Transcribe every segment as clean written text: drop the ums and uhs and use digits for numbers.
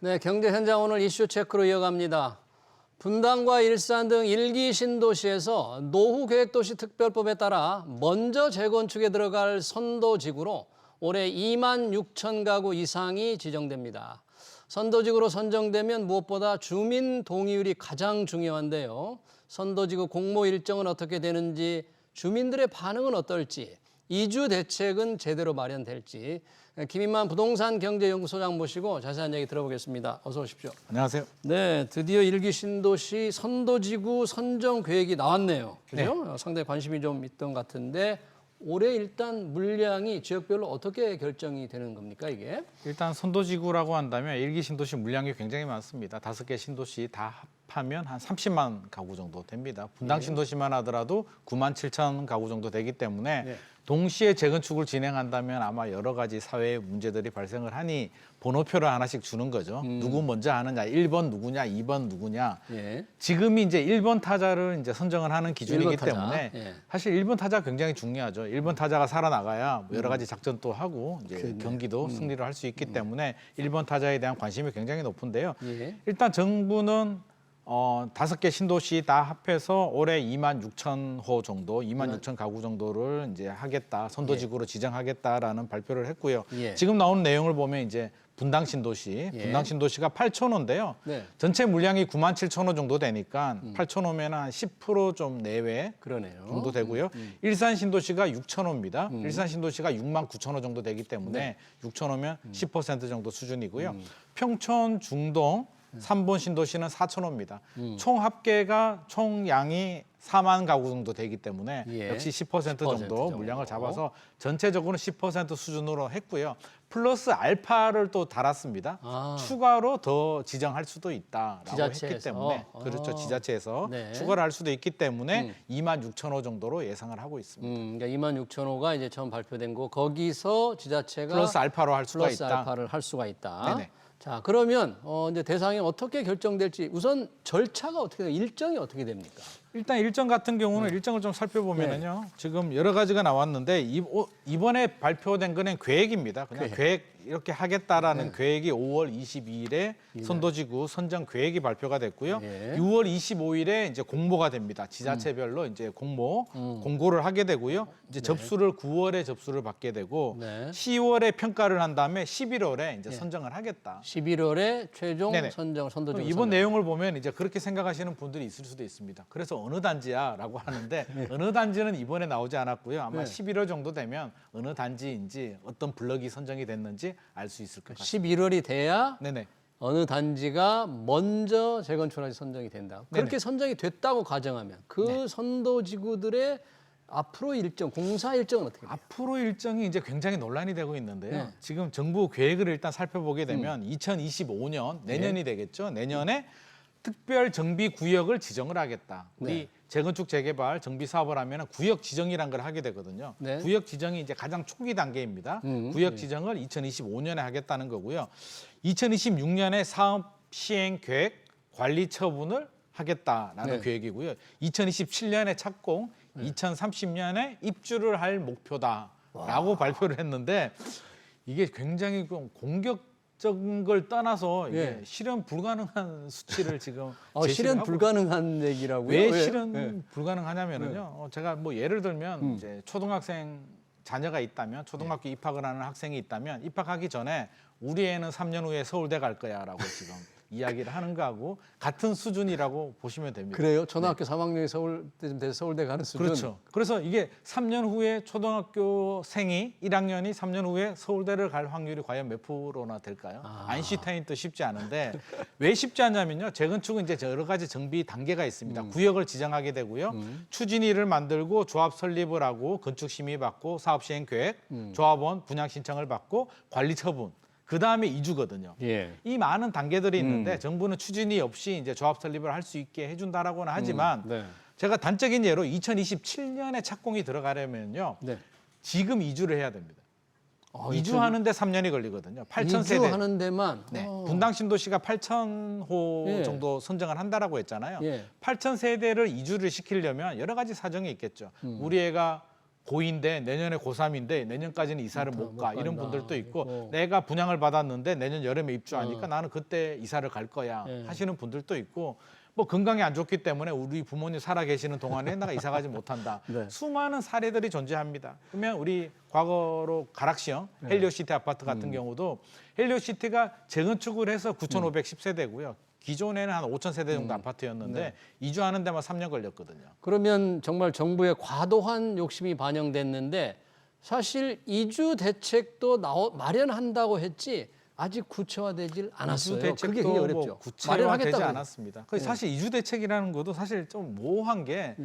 네, 경제 현장 오늘 이슈 체크로 이어갑니다. 분당과 일산 등 1기 신도시에서 노후계획도시 특별법에 따라 먼저 재건축에 들어갈 선도지구로 올해 2만 6천 가구 이상이 지정됩니다. 선도지구로 선정되면 무엇보다 주민 동의율이 가장 중요한데요. 선도지구 공모 일정은 어떻게 되는지, 주민들의 반응은 어떨지, 이주 대책은 제대로 마련될지 김인만 부동산 경제연구소장 모시고 자세한 얘기 들어보겠습니다. 어서 오십시오. 안녕하세요. 네, 드디어 1기 신도시 선도지구 선정 계획이 나왔네요. 그죠? 네. 상당히 관심이 좀 있던 것 같은데 올해 일단 물량이 지역별로 어떻게 결정이 되는 겁니까, 이게? 일단 선도지구라고 한다면 1기 신도시 물량이 굉장히 많습니다. 5개 신도시 다 합하면 한 30만 가구 정도 됩니다. 분당 신도시만 하더라도 9만 7천 가구 정도 되기 때문에 네. 동시에 재건축을 진행한다면 아마 여러 가지 사회 문제들이 발생을 하니 번호표를 하나씩 주는 거죠. 누구 먼저 하느냐, 1번 누구냐, 2번 누구냐. 예. 지금이 이제 1번 타자를 이제 선정을 하는 기준이기 1번 타자. 때문에 예. 사실 1번 타자가 굉장히 중요하죠. 1번 타자가 살아나가야 여러 가지 작전도 하고 이제 경기도 승리를 할 수 있기 때문에 1번 타자에 대한 관심이 굉장히 높은데요. 예. 일단 정부는 5개 신도시 다 합해서 올해 2만 6천 호 정도, 2만 6천 가구 정도를 이제 하겠다, 선도지구로 지정하겠다라는 발표를 했고요. 예. 지금 나오는 내용을 보면 이제 분당 신도시, 분당 신도시가 8천 호인데요. 네. 전체 물량이 9만 7천 호 정도 되니까 8천 호면 한 10%좀 내외 그러네요. 정도 되고요. 일산 신도시가 6천 호입니다. 일산 신도시가 6만 9천 호 정도 되기 때문에 6천 호면 10% 정도 수준이고요. 평촌, 중동, 3번 신도시는 4,000호입니다. 총 합계가 총 양이 4만 가구 정도 되기 때문에 예. 역시 10% 정도 정도. 물량을 잡아서 전체적으로 10% 수준으로 했고요. 플러스 알파를 또 달았습니다. 아. 추가로 더 지정할 수도 있다라고 지자체에서. 했기 때문에 그렇죠. 지자체에서 네. 추가를 할 수도 있기 때문에 2만 6천 호 정도로 예상을 하고 있습니다. 그러니까 2만 6천 호가 이제 처음 발표된 거 거기서 지자체가 플러스 알파로 할 수가 플러스 있다. 알파를 할 수가 있다. 네네. 자, 그러면 이제 대상이 어떻게 결정될지 우선 절차가 어떻게 돼요? 일정이 어떻게 됩니까? 일단 일정 같은 경우는 일정을 좀 살펴보면은요. 지금 여러 가지가 나왔는데 이번에 발표된 거는 계획입니다. 그냥 계획 이렇게 하겠다라는 계획이 5월 22일에 선도지구 선정 계획이 발표가 됐고요. 예. 6월 25일에 이제 공모가 됩니다. 지자체별로 이제 공고를 하게 되고요. 이제 접수를 9월에 접수를 받게 되고 네. 10월에 평가를 한 다음에 11월에 이제 선정을 하겠다. 11월에 최종 네네. 선도지구 이번 선정. 내용을 보면 이제 그렇게 생각하시는 분들이 있을 수도 있습니다. 그래서 어느 단지야라고 하는데 어느 단지는 이번에 나오지 않았고요. 아마 네. 11월 정도 되면 어느 단지인지 어떤 블럭이 선정이 됐는지 알 수 있을 것 같습니다. 11월이 돼야 네네. 어느 단지가 먼저 재건축까지 선정이 된다. 그렇게 네네. 선정이 됐다고 가정하면 그 선도지구들의 앞으로 일정, 공사 일정은 어떻게 돼요? 앞으로 일정이 이제 굉장히 논란이 되고 있는데요. 네. 지금 정부 계획을 일단 살펴보게 되면 2025년 내년이 되겠죠. 내년에 특별 정비 구역을 지정을 하겠다. 우리 네. 재건축 재개발 정비 사업을 하면 구역 지정이란 걸 하게 되거든요. 네. 구역 지정이 이제 가장 초기 단계입니다. 구역 지정을 2025년에 하겠다는 거고요. 2026년에 사업 시행 계획 관리 처분을 하겠다라는 네. 계획이고요. 2027년에 착공, 2030년에 입주를 할 목표다라고 발표를 했는데 이게 굉장히 공격적인 걸 떠나서 이게 예. 실현 불가능한 수치를 지금 실현 제시를 하고 불가능한 얘기라고요? 왜 실현 예. 불가능하냐면요. 제가 뭐 예를 들면 이제 초등학생 자녀가 있다면 초등학교 입학을 하는 학생이 있다면 입학하기 전에 우리 애는 3년 후에 서울대 갈 거야라고 지금 이야기를 하는 거하고 같은 수준이라고 보시면 됩니다. 그래요? 초등학교 3학년이 서울대쯤 돼서 서울대 가는 수준? 그렇죠. 그래서 이게 3년 후에 초등학교생이 1학년이 3년 후에 서울대를 갈 확률이 과연 몇 프로나 될까요? 아인슈타인도 쉽지 않은데 왜 쉽지 않냐면요. 재건축은 이제 여러 가지 정비 단계가 있습니다. 구역을 지정하게 되고요. 추진위를 만들고 조합 설립을 하고 건축 심의 받고 사업 시행 계획, 조합원 분양 신청을 받고 관리 처분. 그 다음에 이주거든요. 예. 이 많은 단계들이 있는데 정부는 추진위 없이 이제 조합 설립을 할 수 있게 해준다라고는 하지만 네. 제가 단적인 예로 2027년에 착공이 들어가려면요. 네. 지금 이주를 해야 됩니다. 이주하는데 3년이 걸리거든요. 8천 세대. 이주하는 데만? 네. 분당 신도시가 8,000호 예. 정도 선정을 한다라고 했잖아요. 예. 8,000 세대를 이주를 시키려면 여러 가지 사정이 있겠죠. 우리 애가 고2인데 내년에 고3인데 내년까지는 이사를 못 가. 이런 간다. 분들도 있고 있고. 내가 분양을 받았는데 내년 여름에 입주하니까 나는 그때 이사를 갈 거야 예. 하시는 분들도 있고 뭐 건강이 안 좋기 때문에 우리 부모님 살아 계시는 동안에 내가 이사 가지 못한다. 네. 수많은 사례들이 존재합니다. 그러면 우리 과거로 가락시형 헬리오시티 아파트 같은 경우도 헬리오시티가 재건축을 해서 9,510세대고요. 기존에는 한 5,000세대 정도 아파트였는데 이주하는 데만 3년 걸렸거든요. 그러면 정말 정부의 과도한 욕심이 반영됐는데 사실 이주 대책도 마련한다고 했지 아직 구체화되질 않았어요. 이주 대책도 그게 굉장히 어렵죠. 뭐 구체화되지 마련하겠다고 않았습니다. 사실 이주 대책이라는 것도 사실 좀 모호한 게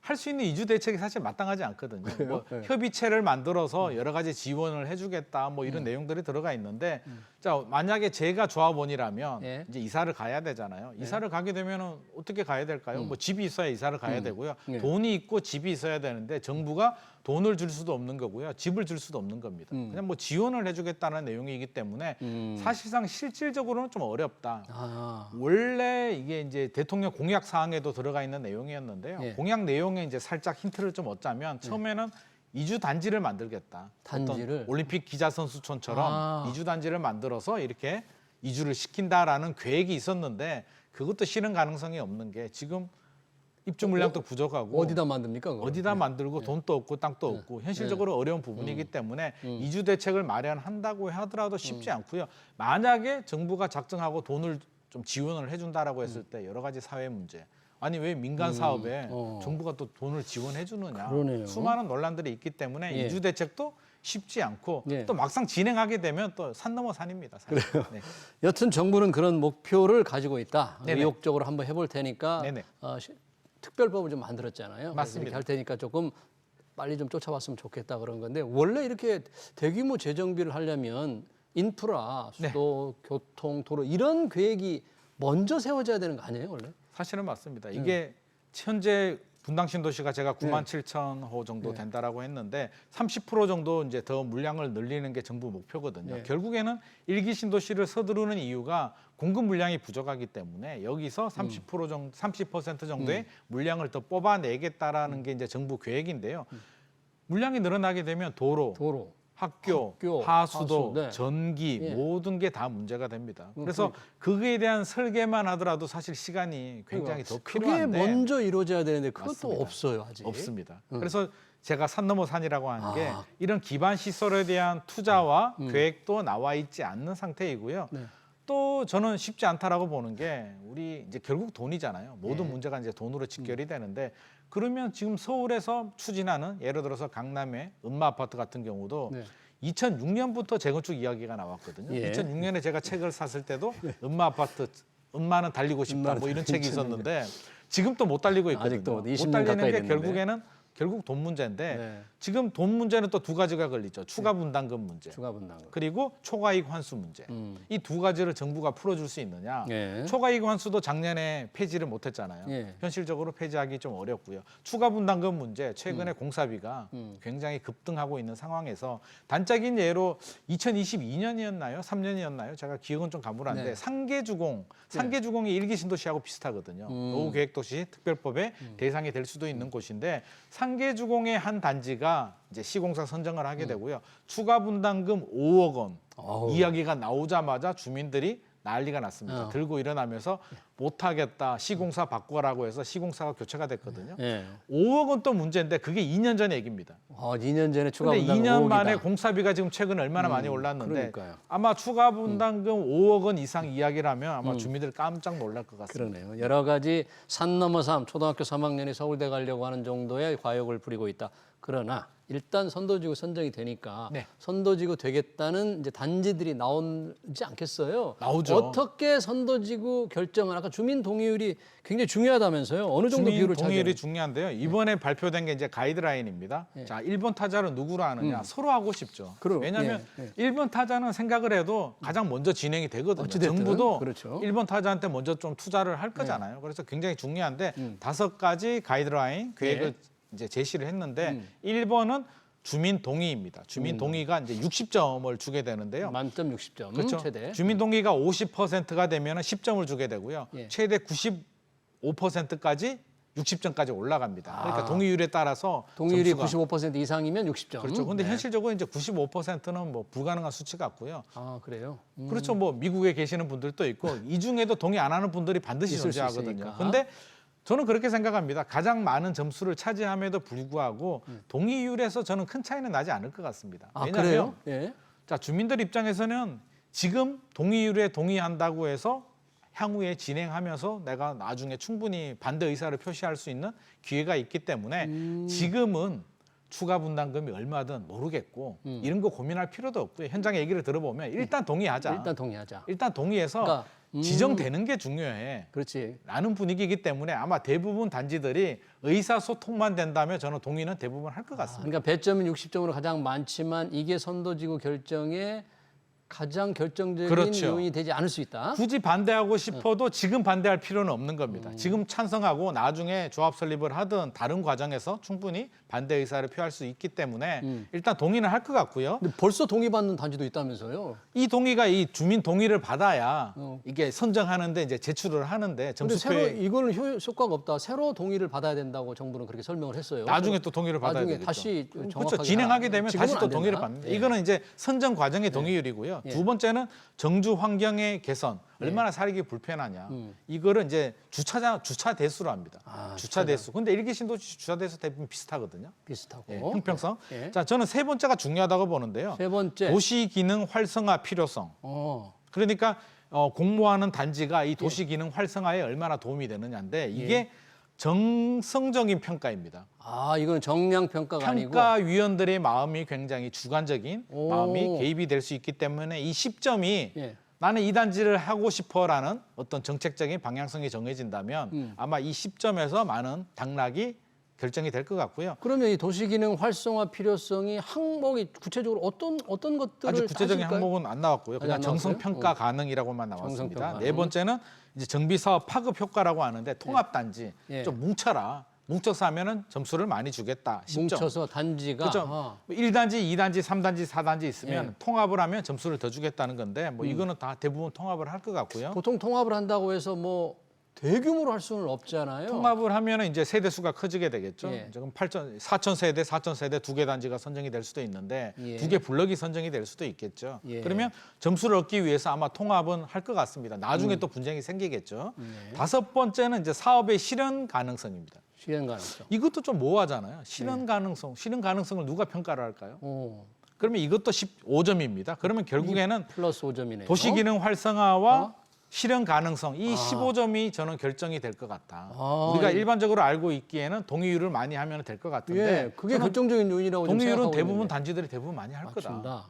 할 수 있는 이주 대책이 사실 마땅하지 않거든요. 뭐 네. 협의체를 만들어서 여러 가지 지원을 해주겠다 뭐 이런 내용들이 들어가 있는데 자 만약에 제가 조합원이라면 예. 이제 이사를 가야 되잖아요. 이사를 가게 되면은 어떻게 가야 될까요? 뭐 집이 있어야 이사를 가야 되고요. 예. 돈이 있고 집이 있어야 되는데 정부가 돈을 줄 수도 없는 거고요. 집을 줄 수도 없는 겁니다. 그냥 뭐 지원을 해주겠다는 내용이기 때문에 사실상 실질적으로는 좀 어렵다. 아, 원래 이게 이제 대통령 공약 사항에도 들어가 있는 내용이었는데요. 예. 공약 내용에 이제 살짝 힌트를 좀 얻자면 처음에는 이주 단지를 만들겠다. 단지를? 어떤 올림픽 기자 선수촌처럼 아. 이주 단지를 만들어서 이렇게 이주를 시킨다라는 계획이 있었는데 그것도 실현 가능성이 없는 게 지금 입주 물량도 부족하고 어디다 만듭니까? 그걸? 어디다 만들고 돈도 없고 땅도 없고 현실적으로 어려운 부분이기 때문에 이주 대책을 마련한다고 하더라도 쉽지 않고요. 만약에 정부가 작정하고 돈을 좀 지원을 해준다라고 했을 때 여러 가지 사회 문제 아니 왜 민간 사업에 정부가 또 돈을 지원해 주느냐 그러네요. 수많은 논란들이 있기 때문에 예. 이주 대책도 쉽지 않고 예. 또 막상 진행하게 되면 또 산 넘어 산입니다. 그래요. 네. 여튼 정부는 그런 목표를 가지고 있다. 네네. 의욕적으로 한번 해볼 테니까 네네. 특별법을 좀 만들었잖아요. 그래서 맞습니다. 이렇게 할 테니까 조금 빨리 좀 쫓아왔으면 좋겠다 그런 건데 원래 이렇게 대규모 재정비를 하려면 인프라, 수도, 교통, 도로 이런 계획이 먼저 세워져야 되는 거 아니에요, 원래? 사실은 맞습니다. 이게 현재 분당 신도시가 제가 97,000호 정도 된다라고 했는데 30% 정도 이제 더 물량을 늘리는 게 정부 목표거든요. 네. 결국에는 일기 신도시를 서두르는 이유가 공급 물량이 부족하기 때문에 여기서 30% 정도의 물량을 더 뽑아내겠다라는 게 이제 정부 계획인데요. 물량이 늘어나게 되면 도로, 학교, 하수도, 하수, 네. 전기 모든 게 다 문제가 됩니다. 그래서 그거에 대한 설계만 하더라도 사실 시간이 굉장히 더 그게 필요한데 먼저 이루어져야 되는데 그것도 맞습니다. 없어요, 아직. 없습니다. 그래서 제가 산 넘어 산이라고 하는 게 아. 이런 기반 시설에 대한 투자와 계획도 나와 있지 않는 상태이고요. 네. 또 저는 쉽지 않다라고 보는 게 우리 이제 결국 돈이잖아요. 모든 문제가 이제 돈으로 직결이 되는데 그러면 지금 서울에서 추진하는 예를 들어서 강남의 은마 아파트 같은 경우도 2006년부터 재건축 이야기가 나왔거든요. 예. 2006년에 제가 책을 샀을 때도 은마 아파트 은마는 달리고 싶다 뭐 이런 책이 있었는데 지금 또 못 달리고 있거든요. 아직도 못 20년 달리는 가까이 게 됐는데. 결국에는 결국 돈 문제인데 네. 지금 돈 문제는 또 두 가지가 걸리죠. 추가 분담금 문제. 추가 분담금. 그리고 초과이익 환수 문제. 이 두 가지를 정부가 풀어줄 수 있느냐. 예. 초과이익 환수도 작년에 폐지를 못했잖아요. 예. 현실적으로 폐지하기 좀 어렵고요. 추가 분담금 문제 최근에 공사비가 굉장히 급등하고 있는 상황에서 단적인 예로 2022년이었나요? 3년이었나요? 제가 기억은 좀 가물한데 네. 상계주공이 일기 신도시하고 비슷하거든요. 노후계획도시 특별법의 대상이 될 수도 있는 곳인데 상계주공의 한 단지가 이제 시공사 선정을 하게 되고요. 추가 분담금 5억 원 이야기가 나오자마자 주민들이 난리가 났습니다. 들고 일어나면서 못하겠다, 시공사 바꾸라고 해서 시공사가 교체가 됐거든요. 예. 5억 원 또 문제인데 그게 2년 전 얘기입니다. 2년 전에 추가 근데 분담금 2년 5억이다. 만에 공사비가 지금 최근 얼마나 많이 올랐는데 그러니까요. 아마 추가 분담금 5억 원 이상 이야기를 하면 아마 주민들 깜짝 놀랄 것 같습니다. 그러네요. 여러 가지 산 넘어 삼 초등학교 3학년이 서울대 가려고 하는 정도의 과욕을 부리고 있다. 그러나 일단 선도지구 선정이 되니까 네. 선도지구 되겠다는 이제 단지들이 나오지 않겠어요? 나오죠. 어떻게 선도지구 결정을 아까 주민 동의율이 굉장히 중요하다면서요? 어느 정도 주민 비율을 동의율이 차지하는? 중요한데요. 이번에 발표된 게 이제 가이드라인입니다. 자, 1번 타자를 누구로 하느냐? 서로 하고 싶죠. 그럼, 왜냐하면 예, 1번 타자는 생각을 해도 가장 먼저 진행이 되거든요. 어찌됐든, 정부도 그렇죠. 1번 타자한테 먼저 좀 투자를 할 거잖아요. 그래서 굉장히 중요한데 5가지 가이드라인 계획을 이제 제시를 했는데 1번은 주민 동의입니다. 주민 동의가 이제 60점을 주게 되는데요. 만점 60점 그렇죠. 최대. 주민 동의가 50%가 되면 10점을 주게 되고요. 예. 최대 95%까지 60점까지 올라갑니다. 그러니까 아. 동의율에 따라서 동의율이 점수가 95% 이상이면 60점. 그렇죠. 근데 네. 현실적으로 이제 95%는 뭐 불가능한 수치 같고요. 아, 그래요? 그렇죠. 뭐 미국에 계시는 분들도 있고 이 중에도 동의 안 하는 분들이 반드시 있을 수 존재하거든요. 있으니까. 근데 저는 그렇게 생각합니다. 가장 많은 점수를 차지함에도 불구하고 동의율에서 저는 큰 차이는 나지 않을 것 같습니다. 아, 왜냐하면 그래요? 예. 자, 주민들 입장에서는 지금 동의율에 동의한다고 해서 향후에 진행하면서 내가 나중에 충분히 반대 의사를 표시할 수 있는 기회가 있기 때문에 지금은 추가 분담금이 얼마든 모르겠고 이런 거 고민할 필요도 없고요. 현장 얘기를 들어보면 일단 동의하자. 일단 동의하자. 일단 동의해서 그러니까, 지정되는 게 중요해. 그렇지. 라는 분위기이기 때문에 아마 대부분 단지들이 의사소통만 된다면 저는 동의는 대부분 할 것 같습니다. 그러니까 배점은 60점으로 가장 많지만 이게 선도지구 결정에 가장 결정적인 그렇죠. 요인이 되지 않을 수 있다. 굳이 반대하고 싶어도 지금 반대할 필요는 없는 겁니다. 지금 찬성하고 나중에 조합 설립을 하든 다른 과정에서 충분히 반대 의사를 표할 수 있기 때문에 일단 동의는 할 것 같고요. 근데 벌써 동의받는 단지도 있다면서요? 이 동의가 이 주민 동의를 받아야 어. 이게 선정하는데 이제 제출을 하는데 근데 새로 점수표에 이거는 효과가 없다. 새로 동의를 받아야 된다고 정부는 그렇게 설명을 했어요. 나중에 또 동의를 받아야 나중에 되겠죠. 다시 정확하게 그렇죠. 진행하게 하라. 되면 지금은 다시 또 안 동의를 된다? 받습니다. 예. 이거는 이제 선정 과정의 동의율이고요. 예. 두 번째는 정주 환경의 개선 얼마나 살기 불편하냐. 이거를 이제 주차 대수로 합니다. 아, 주차 대수. 근데 일기 신도시 주차 대수 대부분 비슷하거든요. 비슷하고. 예, 형평성. 예. 자, 저는 세 번째가 중요하다고 보는데요. 세 번째. 도시 기능 활성화 필요성. 그러니까 공모하는 단지가 이 도시 기능 활성화에 얼마나 도움이 되느냐인데 이게 정성적인 평가입니다. 아, 이거는 정량 평가가 아니고 평가위원들의 마음이 굉장히 주관적인 오. 마음이 개입이 될 수 있기 때문에 이 10점이 예. 나는 이 단지를 하고 싶어라는 어떤 정책적인 방향성이 정해진다면 아마 이 10점에서 많은 당락이 결정이 될 것 같고요. 그러면 이 도시기능 활성화 필요성이 항목이 구체적으로 어떤 것들을 아주 구체적인 따질까요? 항목은 안 나왔고요. 아직 그냥 안 나왔어요? 정성평가 가능이라고만 나왔습니다. 정성평가 네 가능. 번째는 이제 정비사업 파급 효과라고 하는데 통합단지 예. 좀 뭉쳐라. 뭉쳐서 하면은 점수를 많이 주겠다. 10점. 뭉쳐서 단지가 그렇죠. 1단지, 2단지, 3단지, 4단지 있으면 예. 통합을 하면 점수를 더 주겠다는 건데 뭐 이거는 다 대부분 통합을 할 것 같고요. 보통 통합을 한다고 해서 뭐 대규모로 할 수는 없잖아요. 통합을 하면은 이제 세대 수가 커지게 되겠죠. 예. 지금 4천 세대, 4천 세대 두 개 단지가 선정이 될 수도 있는데 예. 두 개 블럭이 선정이 될 수도 있겠죠. 예. 그러면 점수를 얻기 위해서 아마 통합은 할 것 같습니다. 나중에 또 분쟁이 생기겠죠. 다섯 번째는 이제 사업의 실현 가능성입니다. 실현 가능성. 이것도 좀 모호하잖아요. 실현 가능성, 실현 가능성을 누가 평가를 할까요? 오, 그러면 이것도 15점입니다. 그러면 결국에는 플러스 5점이네요. 도시기능 활성화와 실현 가능성 이 15점이 저는 결정이 될 것 같다. 아, 우리가 예. 일반적으로 알고 있기에는 동의율을 많이 하면 될 것 같은데 예, 그게 저는 결정적인 요인이라고 좀 동의율은 생각하고 대부분 있는데. 단지들이 대부분 많이 할 거다. 맞춘다.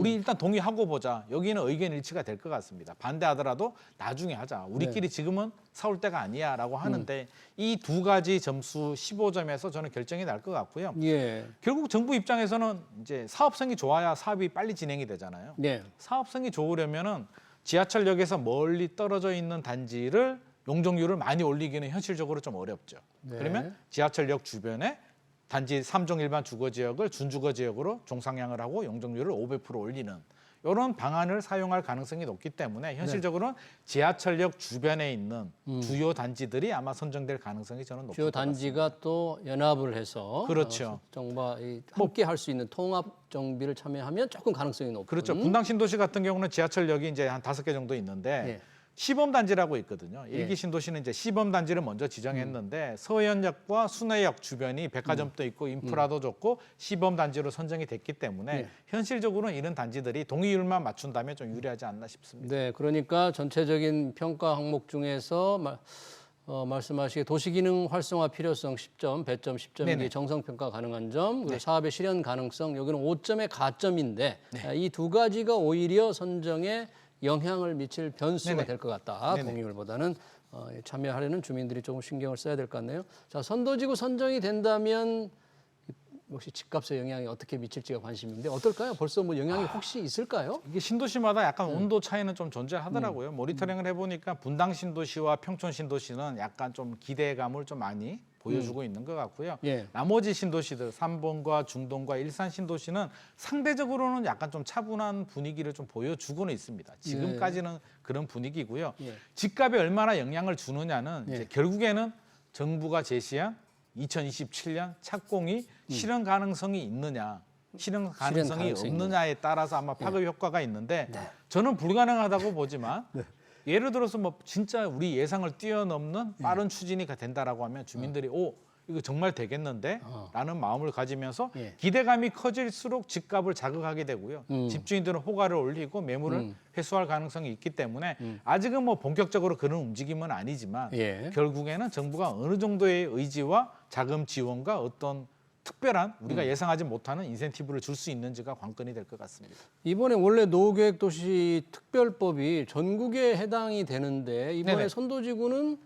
우리 일단 동의하고 보자. 여기는 의견 일치가 될 것 같습니다. 반대하더라도 나중에 하자. 우리끼리 네. 지금은 싸울 때가 아니야라고 하는데 이 두 가지 점수 15점에서 저는 결정이 날 것 같고요. 예, 결국 정부 입장에서는 이제 사업성이 좋아야 사업이 빨리 진행이 되잖아요. 네, 사업성이 좋으려면은 지하철역에서 멀리 떨어져 있는 단지를 용적률을 많이 올리기는 현실적으로 좀 어렵죠. 네. 그러면 지하철역 주변에 단지 3종 일반 주거 지역을 준주거 지역으로 종상향을 하고 용적률을 500% 올리는 이런 방안을 사용할 가능성이 높기 때문에 현실적으로는 지하철역 주변에 있는 주요 단지들이 아마 선정될 가능성이 저는 높을 주요 것 같습니다. 단지가 또 연합을 해서 그렇죠. 정부와 함께 할 수 있는 통합 정비를 참여하면 조금 가능성이 높은. 그렇죠. 분당 신도시 같은 경우는 지하철역이 이제 한 5개 정도 있는데 예. 시범 단지라고 있거든요. 예. 일기 신도시는 이제 시범 단지를 먼저 지정했는데 서현역과 순회역 주변이 백화점도 있고 인프라도 좋고 시범 단지로 선정이 됐기 때문에 예. 현실적으로는 이런 단지들이 동의율만 맞춘다면 좀 유리하지 않나 싶습니다. 네, 그러니까 전체적인 평가 항목 중에서 말씀하시기에 도시기능 활성화 필요성 10점, 배점 10점, 네네. 이게 정성평가 가능한 점, 그리고 네. 사업의 실현 가능성, 여기는 5점의 가점인데 이 두 가지가 오히려 선정에 영향을 미칠 변수가 네네. 될 것 같다. 네네. 동의율보다는 참여하려는 주민들이 조금 신경을 써야 될 것 같네요. 자, 선도지구 선정이 된다면 혹시 집값에 영향이 어떻게 미칠지가 관심인데 어떨까요? 벌써 뭐 영향이 혹시 있을까요? 이게 신도시마다 약간 온도 차이는 좀 존재하더라고요. 모니터링을 해보니까 분당 신도시와 평촌 신도시는 약간 좀 기대감을 좀 많이 보여주고 있는 것 같고요. 예. 나머지 신도시들 삼본과 중동과 일산 신도시는 상대적으로는 약간 좀 차분한 분위기를 좀 보여주고는 있습니다. 지금까지는 그런 분위기고요. 예. 집값에 얼마나 영향을 주느냐는 예. 이제 결국에는 정부가 제시한 2027년 착공이 실현 가능성이 있느냐, 실현 가능성이 없느냐에 따라서 아마 파급 효과가 있는데 저는 불가능하다고 보지만 예를 들어서 뭐 진짜 우리 예상을 뛰어넘는 빠른 추진이 된다라고 하면 주민들이 오 이거 정말 되겠는데? 라는 마음을 가지면서 기대감이 커질수록 집값을 자극하게 되고요. 집주인들은 호가를 올리고 매물을 회수할 가능성이 있기 때문에 아직은 뭐 본격적으로 그런 움직임은 아니지만 결국에는 정부가 어느 정도의 의지와 자금 지원과 어떤 특별한 우리가 예상하지 못하는 인센티브를 줄 수 있는지가 관건이 될 것 같습니다. 이번에 원래 노후계획도시 특별법이 전국에 해당이 되는데 이번에 네네. 선도지구는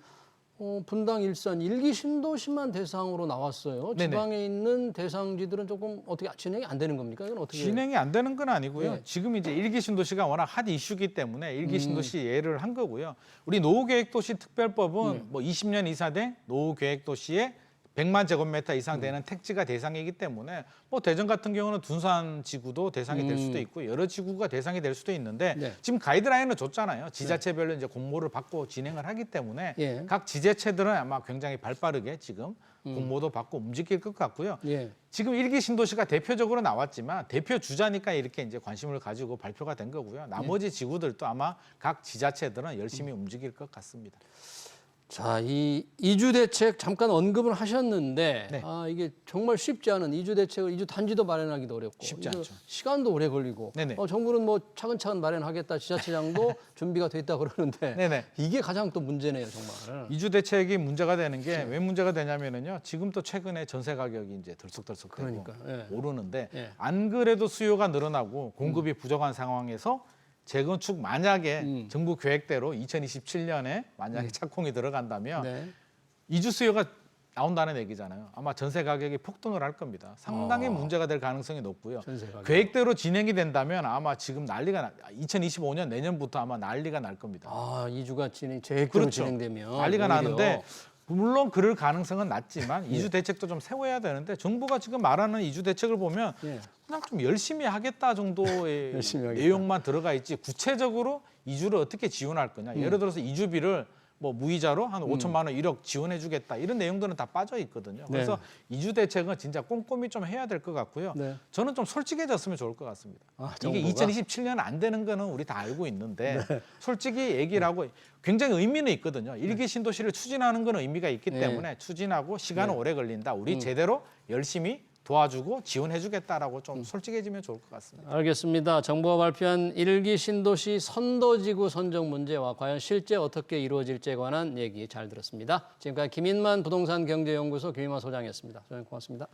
분당, 일산, 1기 신도시만 대상으로 나왔어요. 네네. 지방에 있는 대상지들은 조금 어떻게 진행이 안 되는 겁니까? 이건 어떻게? 진행이 안 되는 건 아니고요. 네. 지금 이제 일기 신도시가 워낙 핫 이슈기 때문에 일기 신도시 예를 한 거고요. 우리 노후계획도시 특별법은 뭐 20년 이사 된 노후계획도시에 100만 제곱미터 이상 되는 택지가 대상이기 때문에 뭐 대전 같은 경우는 둔산 지구도 대상이 될 수도 있고 여러 지구가 대상이 될 수도 있는데 네. 지금 가이드라인을 줬잖아요. 지자체별로 이제 공모를 받고 진행을 하기 때문에 각 지자체들은 아마 굉장히 발빠르게 지금 공모도 받고 움직일 것 같고요. 지금 일기 신도시가 대표적으로 나왔지만 대표 주자니까 이렇게 이제 관심을 가지고 발표가 된 거고요. 나머지 지구들도 아마 각 지자체들은 열심히 움직일 것 같습니다. 자, 이 이주 대책 잠깐 언급을 하셨는데 네. 이게 정말 쉽지 않은 이주 대책을 이주 단지도 마련하기도 어렵고 쉽지 이거 않죠. 시간도 오래 걸리고 네네. 정부는 뭐 차근차근 마련하겠다 지자체장도 준비가 돼 있다 그러는데 네네. 이게 가장 또 문제네요 정말. 이주 대책이 문제가 되는 게 왜 문제가 되냐면은요. 지금 또 최근에 전세 가격이 이제 들썩들썩 되고 그러니까, 오르는데 예. 안 그래도 수요가 늘어나고 공급이 부족한 상황에서 재건축 만약에 정부 계획대로 2027년에 만약에 착공이 들어간다면 네. 이주 수요가 나온다는 얘기잖아요. 아마 전세 가격이 폭등을 할 겁니다. 상당히 문제가 될 가능성이 높고요. 전세 가격. 계획대로 진행이 된다면 아마 지금 2025년 내년부터 아마 난리가 날 겁니다. 이주가 계획대로 그렇죠. 진행되면 난리가 오히려. 나는데 물론 그럴 가능성은 낮지만 이주 대책도 좀 세워야 되는데 정부가 지금 말하는 이주 대책을 보면 그냥 좀 열심히 하겠다 정도의 열심히 하겠다. 내용만 들어가 있지 구체적으로 이주를 어떻게 지원할 거냐. 예를 들어서 이주비를 뭐 무이자로 한 5천만 원 1억 지원해 주겠다. 이런 내용들은 다 빠져 있거든요. 그래서 이주 대책은 진짜 꼼꼼히 좀 해야 될 것 같고요. 저는 좀 솔직해졌으면 좋을 것 같습니다. 이게 정부가? 2027년 안 되는 거는 우리 다 알고 있는데 솔직히 얘기를 하고 굉장히 의미는 있거든요. 일기 신도시를 추진하는 건 의미가 있기 때문에 추진하고 시간은 오래 걸린다. 우리 제대로 열심히 도와주고 지원해주겠다라고 좀 솔직해지면 좋을 것 같습니다. 알겠습니다. 정부가 발표한 1기 신도시 선도지구 선정 문제와 과연 실제 어떻게 이루어질지에 관한 얘기 잘 들었습니다. 지금까지 김인만 부동산 경제연구소 김인만 소장이었습니다. 소장님 고맙습니다.